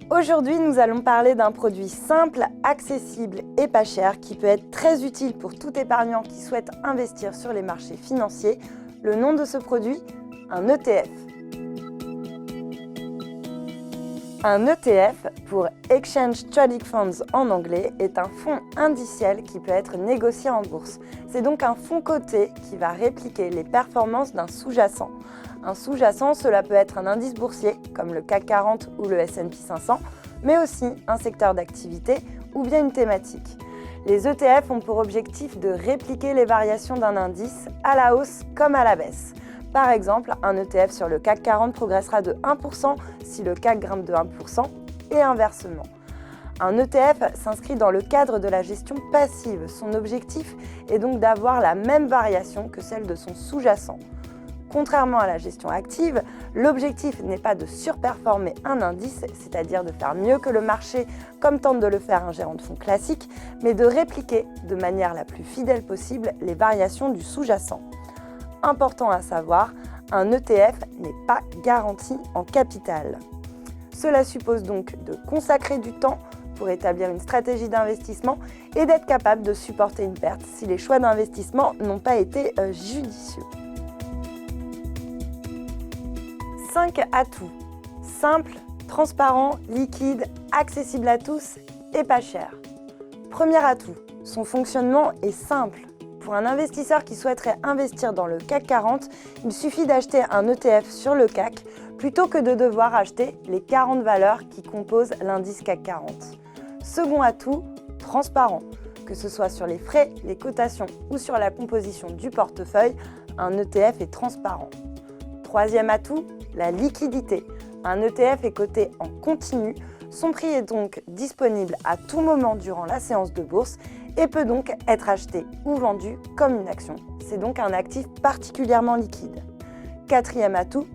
Aujourd'hui, nous allons parler d'un produit simple, accessible et pas cher qui peut être très utile pour tout épargnant qui souhaite investir sur les marchés financiers. Le nom de ce produit, un ETF. Un ETF, pour Exchange Traded Funds en anglais, est un fonds indiciel qui peut être négocié en bourse. C'est donc un fonds coté qui va répliquer les performances d'un sous-jacent. Un sous-jacent, cela peut être un indice boursier, comme le CAC 40 ou le S&P 500, mais aussi un secteur d'activité ou bien une thématique. Les ETF ont pour objectif de répliquer les variations d'un indice à la hausse comme à la baisse. Par exemple, un ETF sur le CAC 40 progressera de 1% si le CAC grimpe de 1% et inversement. Un ETF s'inscrit dans le cadre de la gestion passive. Son objectif est donc d'avoir la même variation que celle de son sous-jacent. Contrairement à la gestion active, l'objectif n'est pas de surperformer un indice, c'est-à-dire de faire mieux que le marché comme tente de le faire un gérant de fonds classique, mais de répliquer de manière la plus fidèle possible les variations du sous-jacent. Important à savoir, un ETF n'est pas garanti en capital. Cela suppose donc de consacrer du temps pour établir une stratégie d'investissement et d'être capable de supporter une perte si les choix d'investissement n'ont pas été judicieux. 5 atouts. Simple, transparent, liquide, accessible à tous et pas cher. Premier atout, son fonctionnement est simple. Pour un investisseur qui souhaiterait investir dans le CAC 40, il suffit d'acheter un ETF sur le CAC plutôt que de devoir acheter les 40 valeurs qui composent l'indice CAC 40. Second atout, transparent. Que ce soit sur les frais, les cotations ou sur la composition du portefeuille, un ETF est transparent. Troisième atout, la liquidité. Un ETF est coté en continu, son prix est donc disponible à tout moment durant la séance de bourse et peut donc être acheté ou vendu comme une action. C'est donc un actif particulièrement liquide. Quatrième atout,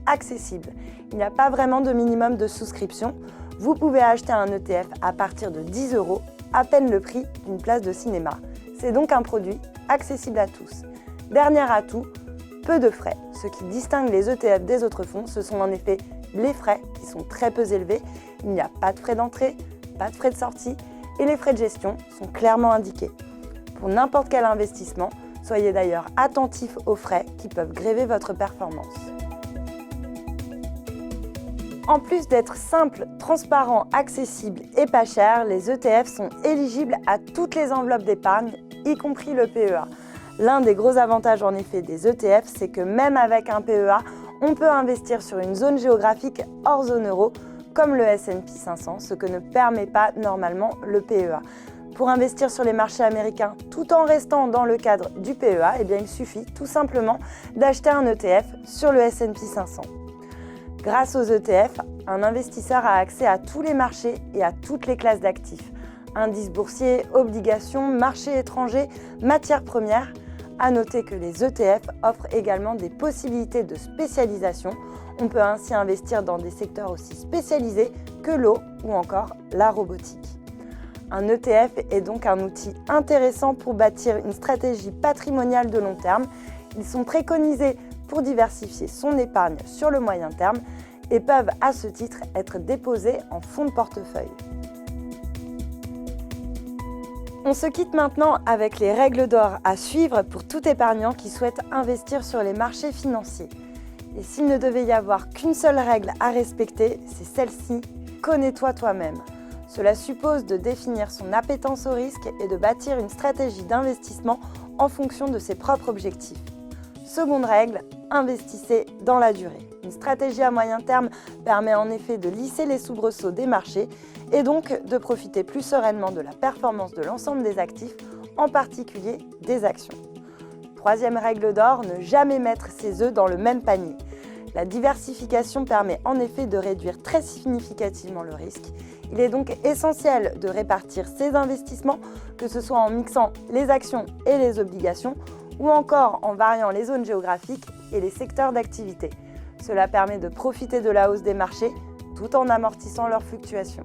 accessible. Il n'y a pas vraiment de minimum de souscription. Vous pouvez acheter un ETF à partir de 10 €, à peine le prix d'une place de cinéma. C'est donc un produit accessible à tous. Dernier atout, peu de frais. Ce qui distingue les ETF des autres fonds, ce sont en effet les frais qui sont très peu élevés. Il n'y a pas de frais d'entrée, pas de frais de sortie et les frais de gestion sont clairement indiqués. Pour n'importe quel investissement, soyez d'ailleurs attentif aux frais qui peuvent gréver votre performance. En plus d'être simple, transparent, accessible et pas cher, les ETF sont éligibles à toutes les enveloppes d'épargne, y compris le PEA. L'un des gros avantages en effet des ETF, c'est que même avec un PEA, on peut investir sur une zone géographique hors zone euro, comme le S&P 500, ce que ne permet pas normalement le PEA. Pour investir sur les marchés américains tout en restant dans le cadre du PEA, il suffit tout simplement d'acheter un ETF sur le S&P 500. Grâce aux ETF, un investisseur a accès à tous les marchés et à toutes les classes d'actifs. Indices boursiers, obligations, marchés étrangers, matières premières. À noter que les ETF offrent également des possibilités de spécialisation. On peut ainsi investir dans des secteurs aussi spécialisés que l'eau ou encore la robotique. Un ETF est donc un outil intéressant pour bâtir une stratégie patrimoniale de long terme. Ils sont préconisés pour diversifier son épargne sur le moyen terme et peuvent à ce titre être déposés en fonds de portefeuille. On se quitte maintenant avec les règles d'or à suivre pour tout épargnant qui souhaite investir sur les marchés financiers. Et s'il ne devait y avoir qu'une seule règle à respecter, c'est celle-ci, connais-toi toi-même. Cela suppose de définir son appétence au risque et de bâtir une stratégie d'investissement en fonction de ses propres objectifs. Seconde règle, investissez dans la durée. Une stratégie à moyen terme permet en effet de lisser les soubresauts des marchés et donc de profiter plus sereinement de la performance de l'ensemble des actifs, en particulier des actions. Troisième règle d'or, ne jamais mettre ses œufs dans le même panier. La diversification permet en effet de réduire très significativement le risque. Il est donc essentiel de répartir ses investissements, que ce soit en mixant les actions et les obligations, ou encore en variant les zones géographiques et les secteurs d'activité. Cela permet de profiter de la hausse des marchés tout en amortissant leurs fluctuations.